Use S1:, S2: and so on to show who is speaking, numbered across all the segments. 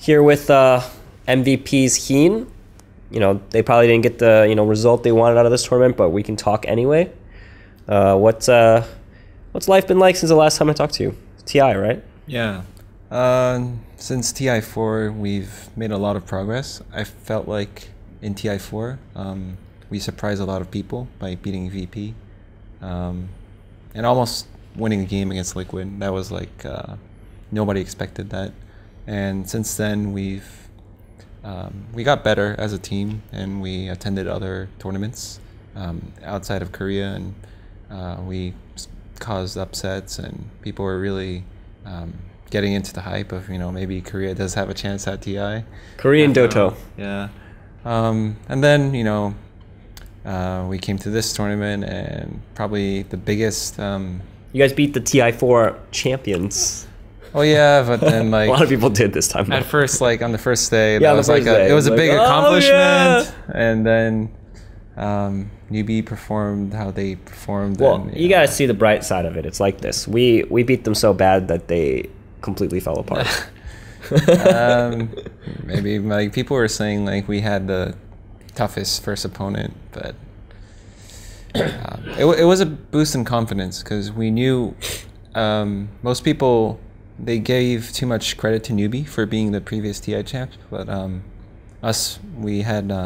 S1: here with MVP's Heen. You know, they probably didn't get the result they wanted out of this tournament, but we can talk anyway. What's life been like since the last time I talked to you? TI, right?
S2: Yeah. Since TI4, we've made a lot of progress. I felt like in TI4, we surprised a lot of people by beating VP and almost winning a game against Liquid. That was like nobody expected that. And since then, we got better as a team, and we attended other tournaments outside of Korea, and we caused upsets, and people were really getting into the hype of maybe Korea does have a chance at TI.
S1: Korean Dota.
S2: Yeah. And then we came to this tournament, and probably the biggest.
S1: You guys beat the TI4 champions.
S2: Oh yeah, but then
S1: a lot of people did this time.
S2: At first, like on the first day,
S1: yeah,
S2: that was it was a big accomplishment. Yeah. And then newbie performed how they performed.
S1: Well,
S2: and,
S1: you gotta see the bright side of it. It's like this: we beat them so bad that they completely fell apart.
S2: Maybe like people were saying like we had the toughest first opponent, but it was a boost in confidence because we knew most people. They gave too much credit to newbie for being the previous TI champs, but us, we're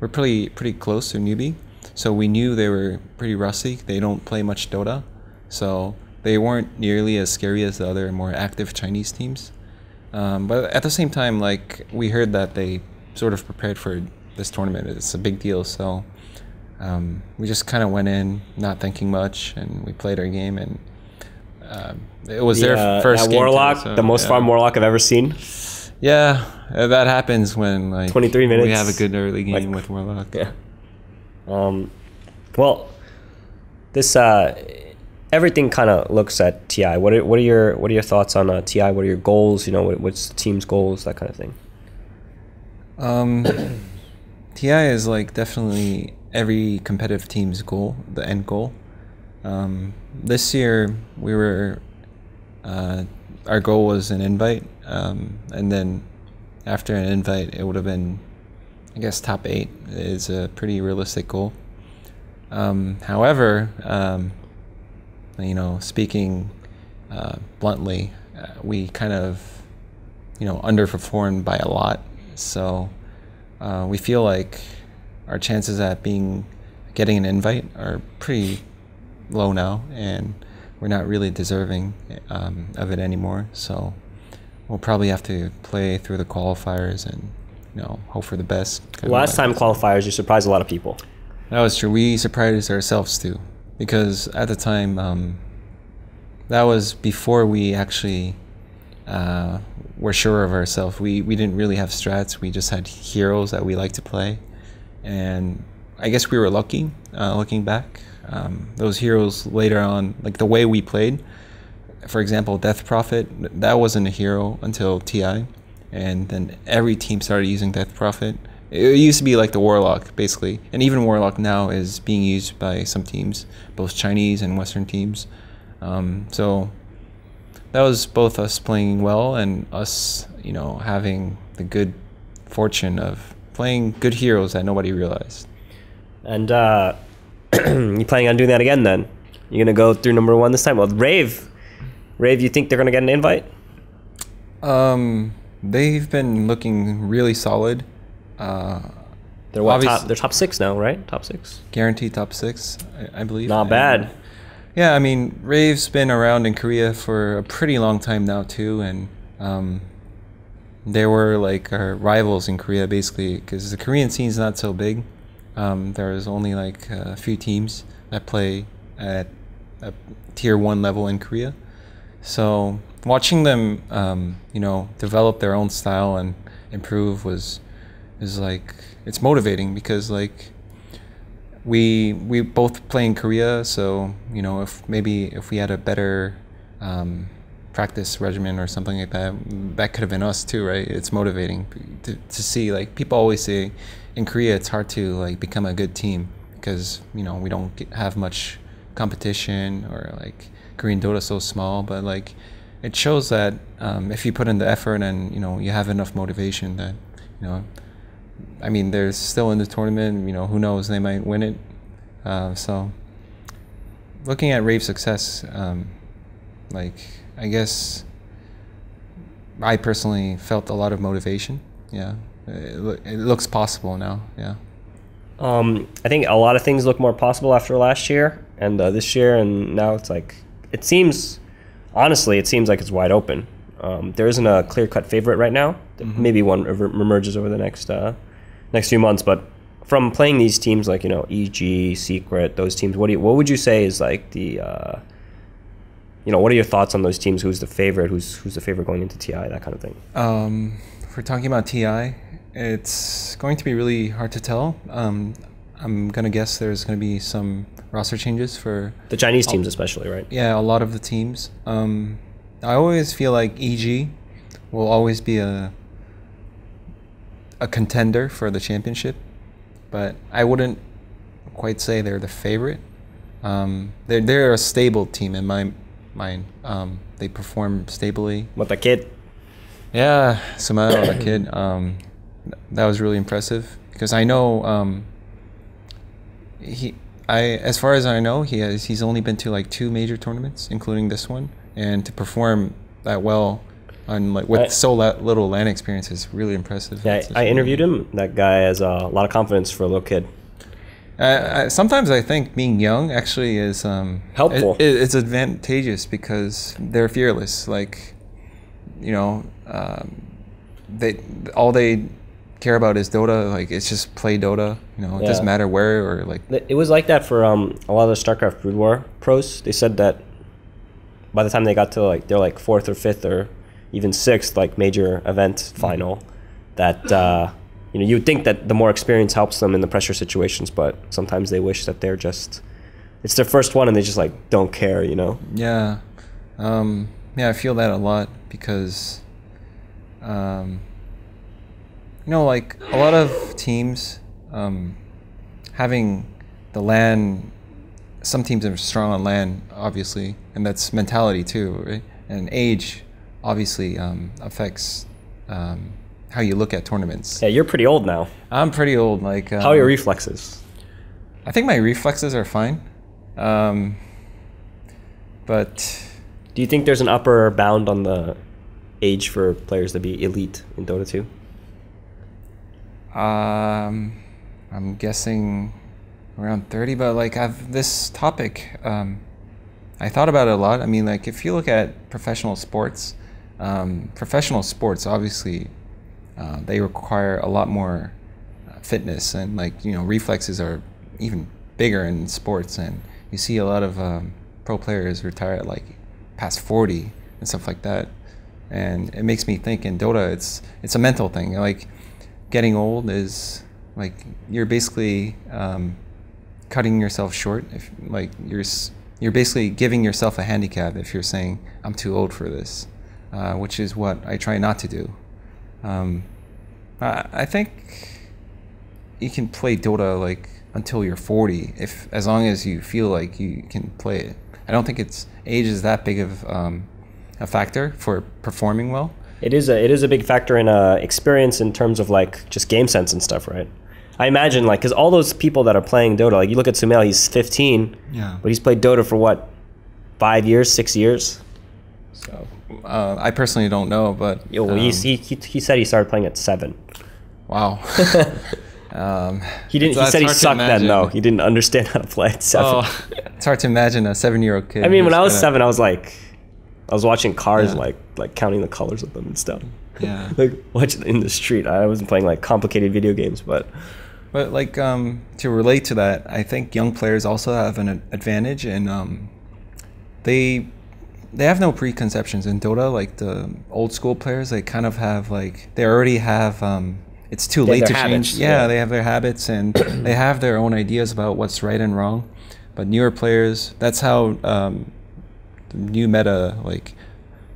S2: pretty close to newbie, so we knew they were pretty rusty. They don't play much Dota, so they weren't nearly as scary as the other more active Chinese teams. But at the same time, like we heard that they sort of prepared for this tournament. It's a big deal, so we just kind of went in not thinking much, and we played our game, and it was their first game
S1: Warlock,
S2: too, so,
S1: the most farm Warlock I've ever seen.
S2: Yeah, that happens when like
S1: 23 minutes.
S2: We have a good early game with Warlock.
S1: Yeah. Well, this everything kind of looks at TI. What are your thoughts on TI? What are your goals? What's the team's goals? That kind of thing.
S2: TI is like definitely every competitive team's goal, the end goal. This year we were our goal was an invite, and then after an invite it would have been, I guess, top 8 is a pretty realistic goal. However, speaking bluntly, we kind of underperformed by a lot, so we feel like our chances at getting an invite are pretty low now, and we're not really deserving of it anymore. So we'll probably have to play through the qualifiers and hope for the best.
S1: Last time qualifiers, you surprised a lot of people.
S2: That was true. We surprised ourselves too, because at the time that was before we actually were sure of ourselves. We didn't really have strats. We just had heroes that we like to play, and I guess we were lucky looking back. Those heroes later on, like the way we played, for example, Death Prophet, that wasn't a hero until TI, and then every team started using Death Prophet. It used to be like the Warlock, basically, and even Warlock now is being used by some teams, both Chinese and Western teams. So that was both us playing well and us, having the good fortune of playing good heroes that nobody realized.
S1: And you planning on doing that again then? You're gonna go through number 1 this time? Well, Rave, you think they're gonna get an invite?
S2: They've been looking really solid.
S1: They're they're top 6 now, right? Top 6.
S2: Guaranteed top 6, I believe.
S1: Not bad.
S2: Yeah, I mean, Rave's been around in Korea for a pretty long time now too, and they were like our rivals in Korea basically, because the Korean scene's not so big. There's only like a few teams that play at a tier 1 level in Korea. So watching them, develop their own style and improve is like, it's motivating, because like we both play in Korea. So if we had a better practice regimen or something like that, that could have been us too, right? It's motivating to see, like people always say, in Korea it's hard to like become a good team because we don't have much competition, or like Korean Dota is so small, but like it shows that if you put in the effort and you have enough motivation, that I mean, they're still in the tournament. Who knows? They might win it. So, looking at Rave's success, like I guess I personally felt a lot of motivation. Yeah, it looks possible now. Yeah.
S1: I think a lot of things look more possible after last year and this year, and now it's like honestly, it seems like it's wide open. There isn't a clear-cut favorite right now. Mm-hmm. Maybe one emerges over the next few months, but from playing these teams like EG, Secret, those teams, what would you say is like the what are your thoughts on those teams? Who's the favorite? Who's the favorite going into TI? That kind of thing.
S2: If we're talking about TI, it's going to be really hard to tell. I'm gonna guess there's gonna be some roster changes for
S1: the Chinese teams, especially, right?
S2: Yeah, a lot of the teams. I always feel like EG will always be a contender for the championship, but I wouldn't quite say they're the favorite. They're a stable team in my mind. They perform stably.
S1: What, the kid?
S2: Yeah, Sumail, the kid. That was really impressive because I know as far as I know, he's only been to like 2 major tournaments, including this one, and to perform that well on with so little LAN experience is really impressive.
S1: Yeah, I interviewed him. That guy has a lot of confidence for a little kid.
S2: Sometimes I think being young actually is
S1: helpful.
S2: It's advantageous because they're fearless. Like, they care about is Dota. Like, it's just play Dota. It doesn't matter where or like. It
S1: was like that for a lot of the StarCraft Brood War pros. They said that by the time they got to they're 4th or 5th or even 6th major event final, that you would think that the more experience helps them in the pressure situations, but sometimes they wish that it's their first one and they just don't care.
S2: Yeah, I feel that a lot because. A lot of teams having the LAN, some teams are strong on LAN, obviously, and that's mentality too, right? And age obviously affects how you look at tournaments.
S1: Yeah, you're pretty old now.
S2: I'm pretty old.
S1: How are your reflexes?
S2: I think my reflexes are fine. But
S1: do you think there's an upper bound on the age for players to be elite in Dota 2?
S2: I'm guessing around 30, but I've this topic, I thought about it a lot. I mean, if you look at professional sports obviously they require a lot more fitness and reflexes are even bigger in sports, and you see a lot of pro players retire at past 40 and stuff like that, and it makes me think in Dota it's a mental thing. Getting old is you're basically cutting yourself short. If you're basically giving yourself a handicap if you're saying I'm too old for this, which is what I try not to do. I think you can play Dota until you're 40 as long as you feel like you can play it. I don't think age is that big of a factor for performing well.
S1: It is a big factor in experience in terms of just game sense and stuff, right? I imagine because all those people that are playing Dota, you look at Sumail, he's 15, but he's played Dota for what, 5 years, 6 years? So
S2: I personally don't know, but
S1: he said he started playing at 7.
S2: Wow.
S1: He said he sucked then though. He didn't understand how to play at 7.
S2: Oh, it's hard to imagine a 7-year-old kid.
S1: I mean, when I was 7, I was watching cars, counting the colors of them and stuff.
S2: Yeah.
S1: Watching in the street. I wasn't playing complicated video games, but
S2: to relate to that, I think young players also have an advantage, and they have no preconceptions in Dota. The old school players, they kind of have they already have. It's too late to change. Yeah, they have their habits and they have their own ideas about what's right and wrong. But newer players, that's how the new meta, like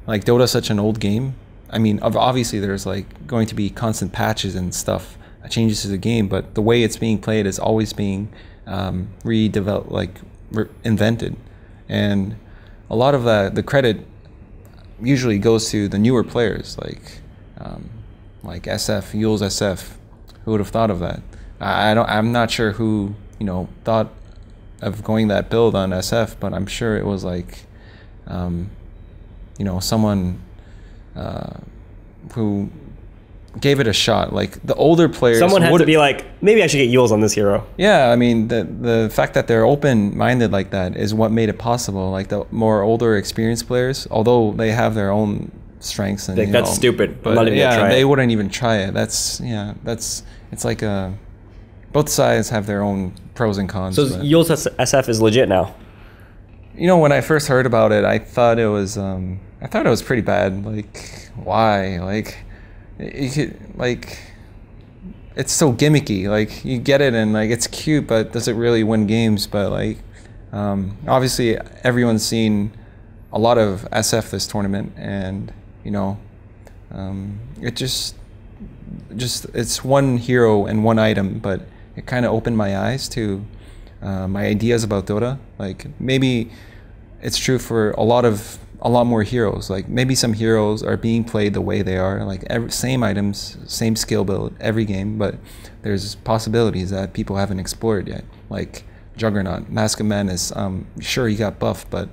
S2: Dota's such an old game. I mean, obviously there's going to be constant patches and stuff, changes to the game, but the way it's being played is always being redeveloped, invented. And a lot of the credit usually goes to the newer players, like SF, Yule's SF. Who would have thought of that? I'm not sure who, you know, thought of going that build on SF, but I'm sure it was like, you know, someone who gave it a shot. Like the older players,
S1: someone had to be like, maybe I should get Yules on this hero.
S2: Yeah, I mean, the fact that they're open-minded like that is what made it possible. Like the more older, experienced players, although they have their own strengths and
S1: like, that's stupid.
S2: But they wouldn't even try it. It's like both sides have their own pros and cons.
S1: So Yule's SF is legit now.
S2: You know, when I first heard about it, I thought it was pretty bad. Like, why? Like, you could, like, it's so gimmicky. Like, you get it and like it's cute, but does it really win games? But like, obviously everyone's seen a lot of SF this tournament, and you know, it just it's one hero and one item, but it kind of opened my eyes to my ideas about Dota. Like, maybe it's true for a lot more heroes. Like, maybe some heroes are being played the way they are, like same items, same skill build every game, but there's possibilities that people haven't explored yet. Like Juggernaut, Mask of Madness, sure, he got buffed, but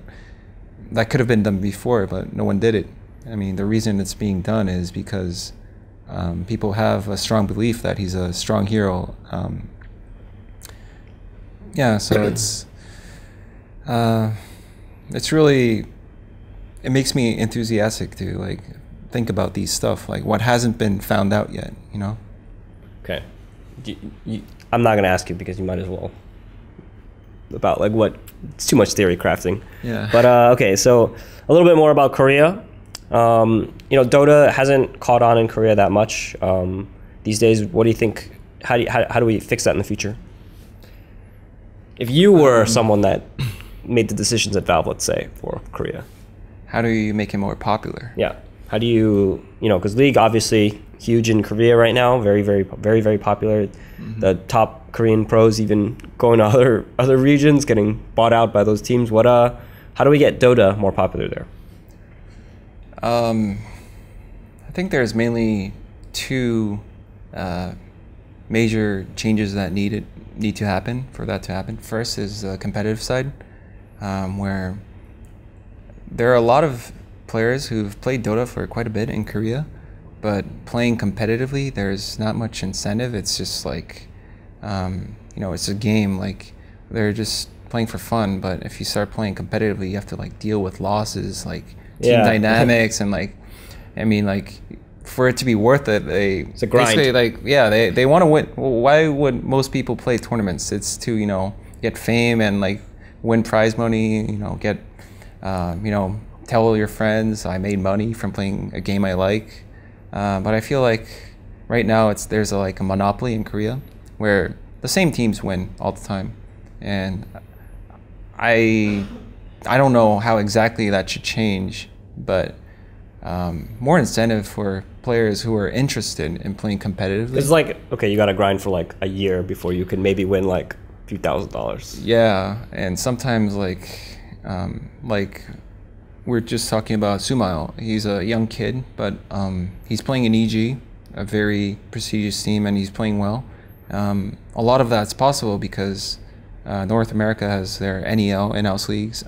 S2: that could have been done before, but no one did it. I mean, the reason it's being done is because people have a strong belief that he's a strong hero. Yeah, so it's really, it makes me enthusiastic to like think about these stuff, like what hasn't been found out yet, you know?
S1: Okay. I'm not going to ask you because you might as well. About like what, it's too much theory crafting.
S2: Yeah.
S1: But okay, so a little bit more about Korea. You know, Dota hasn't caught on in Korea that much these days. What do you think? How do we fix that in the future? If you were someone that made the decisions at Valve, let's say, for Korea,
S2: how do you make it more popular?
S1: Yeah. How do you know, because League obviously huge in Korea right now, very, very, very, very popular. Mm-hmm. The top Korean pros even going to other regions, getting bought out by those teams. How do we get Dota more popular there?
S2: I think there's mainly two major changes that need to happen for that to happen. First is the competitive side, where there are a lot of players who've played Dota for quite a bit in Korea, but playing competitively, there's not much incentive. It's just like, you know, it's a game. Like, they're just playing for fun, but if you start playing competitively, you have to like deal with losses, like team dynamics, and like, I mean, like, for it to be worth it,
S1: it's a grind.
S2: Basically, like, yeah, they want to win. Well, why would most people play tournaments? It's to, you know, get fame and like win prize money, you know, get, you know, tell your friends I made money from playing a game I like. But I feel like right now there's like a monopoly in Korea where the same teams win all the time, and I don't know how exactly that should change, but more incentive for players who are interested in playing competitively.
S1: It's like, okay, you got to grind for like a year before you can maybe win like a few $1,000s.
S2: Yeah, and sometimes like we're just talking about Sumail. He's a young kid, but he's playing in EG, a very prestigious team, and he's playing well. A lot of that's possible because North America has their NEL, in-house leagues.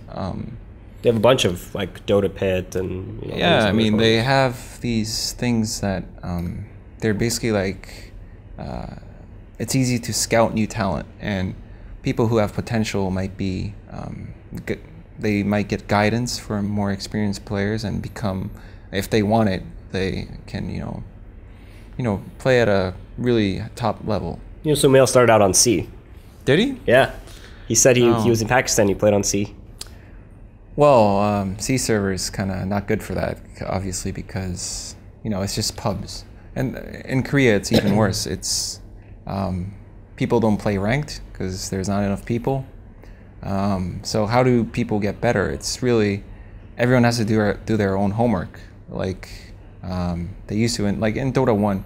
S1: They have a bunch of like Dota Pit and, you know,
S2: yeah, I mean, they have these things that they're basically like, it's easy to scout new talent, and people who have potential might be they might get guidance from more experienced players and become, if they want it, they can, you know, play at a really top level.
S1: You know, Sumail started out on C.
S2: Did he?
S1: Yeah. He said he was in Pakistan, he played on C.
S2: Well, C server is kind of not good for that, obviously, because, you know, it's just pubs. And in Korea, it's even worse. It's people don't play ranked because there's not enough people. So how do people get better? It's really, everyone has to do their own homework. Like they used to, like in Dota 1.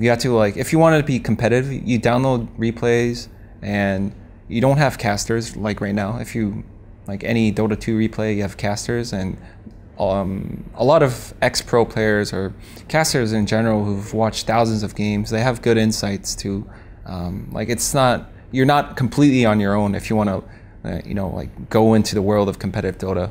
S2: You have to, like, if you want to be competitive, you download replays, and you don't have casters like right now. If you, like any Dota 2 replay, you have casters, and a lot of ex-pro players or casters in general who've watched thousands of games. They have good insights to, like you're not completely on your own if you want to, you know, like go into the world of competitive Dota.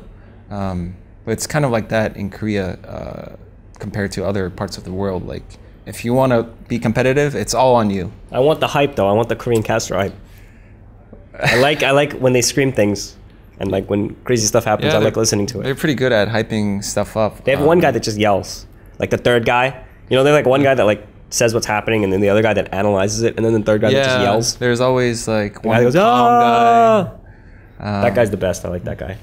S2: But it's kind of like that in Korea compared to other parts of the world. Like if you want to be competitive, it's all on you.
S1: I want the hype though. I want the Korean caster hype. I like when they scream things. And like when crazy stuff happens, I like listening to it.
S2: They're pretty good at hyping stuff up.
S1: They have one guy that just yells. Like the third guy. You know, they're like one guy that like says what's happening and then the other guy that analyzes it and then the third guy that just yells.
S2: There's always like one
S1: guy goes,
S2: calm guy.
S1: That guy's the best. I like that guy.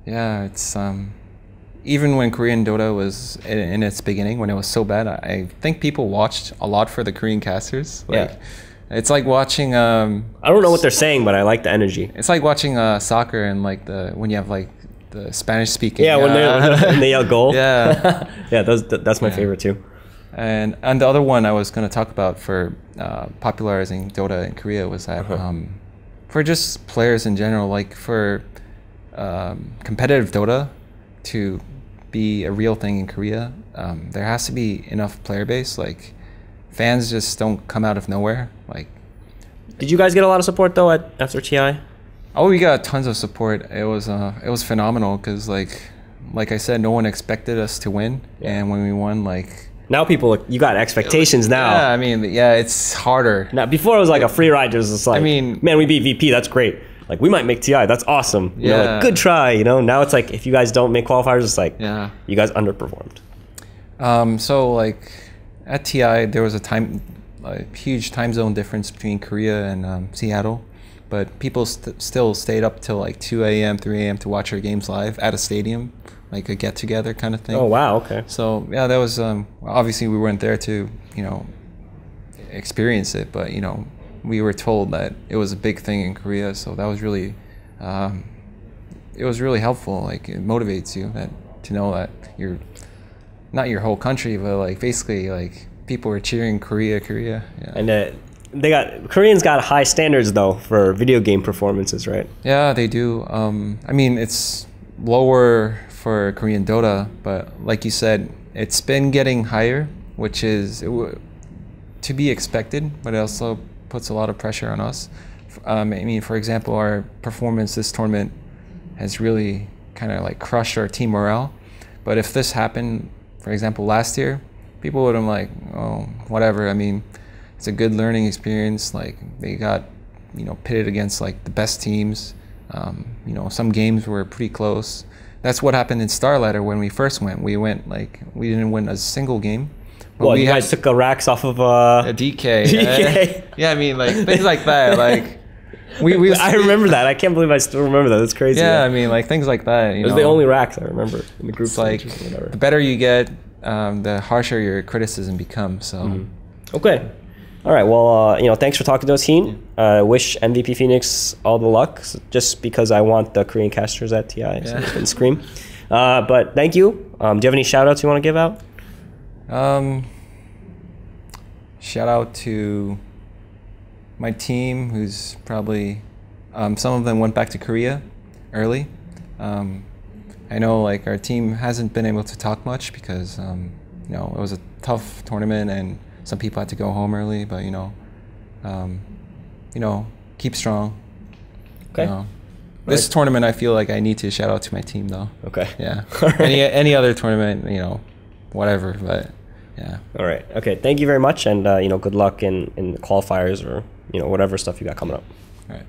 S2: Yeah, it's even when Korean Dota was in its beginning, when it was so bad, I think people watched a lot for the Korean casters. Like,
S1: yeah.
S2: It's like watching. I
S1: don't know what they're saying, but I like the energy.
S2: It's like watching soccer and like when you have like the Spanish speaking.
S1: Yeah, when they yell goal.
S2: Yeah,
S1: yeah, that's my favorite too.
S2: And the other one I was going to talk about for popularizing Dota in Korea was that for just players in general, like for competitive Dota to be a real thing in Korea, there has to be enough player base. Like fans just don't come out of nowhere. Like,
S1: did you guys get a lot of support though after TI?
S2: Oh, we got tons of support. It was phenomenal because like I said, no one expected us to win, and when we won, like
S1: now you got expectations now.
S2: Yeah, I mean, yeah, it's harder.
S1: Now before it was like a free ride. It was just like, I mean, man, we beat VP. That's great. Like we might make TI. That's awesome. You know, like, good try. You know, now it's like if you guys don't make qualifiers, it's like you guys underperformed.
S2: So like at TI, there was a huge time zone difference between Korea and Seattle, but people still stayed up till like 2 a.m., 3 a.m. to watch our games live at a stadium, like a get-together kind of thing.
S1: Oh wow, okay.
S2: So yeah, that was obviously we weren't there to, you know, experience it, but you know, we were told that it was a big thing in Korea, so that was really, it was really helpful. Like it motivates you to know that you're not your whole country, but like basically like people were cheering Korea. Yeah.
S1: And Koreans got high standards though for video game performances, right?
S2: Yeah, they do. I mean, it's lower for Korean Dota, but like you said, it's been getting higher, which is to be expected, but it also puts a lot of pressure on us. I mean, for example, our performance this tournament has really kind of like crushed our team morale. But if this happened, for example, last year, people would have like, oh, whatever. I mean, it's a good learning experience. Like they got, you know, pitted against like the best teams. You know, some games were pretty close. That's what happened in Starladder when we first went. We didn't win a single game.
S1: Well, you guys took the racks off of
S2: a DK.
S1: DK.
S2: Yeah, I mean, like things like that. Like
S1: I remember that. I can't believe I still remember that. That's crazy.
S2: Yeah, I mean, like things like that.
S1: It was the only racks I remember in the group.
S2: Like the better you get, the harsher your criticism becomes. So.
S1: Okay. All right. Well, you know, thanks for talking to us, Heen. Wish MVP Phoenix all the luck. Just because I want the Korean casters at TI, so they can scream. But thank you. Do you have any shout outs you want to give out?
S2: Shout out to my team, who's probably some of them went back to Korea early. I know like our team hasn't been able to talk much because you know, it was a tough tournament and some people had to go home early, but you know, keep strong.
S1: Okay.
S2: You know, this tournament, I feel like I need to shout out to my team though.
S1: Okay.
S2: Yeah. Any other tournament, you know, whatever, but yeah.
S1: All right. Okay. Thank you very much, and you know, good luck in the qualifiers or you know whatever stuff you got coming up.
S2: All right.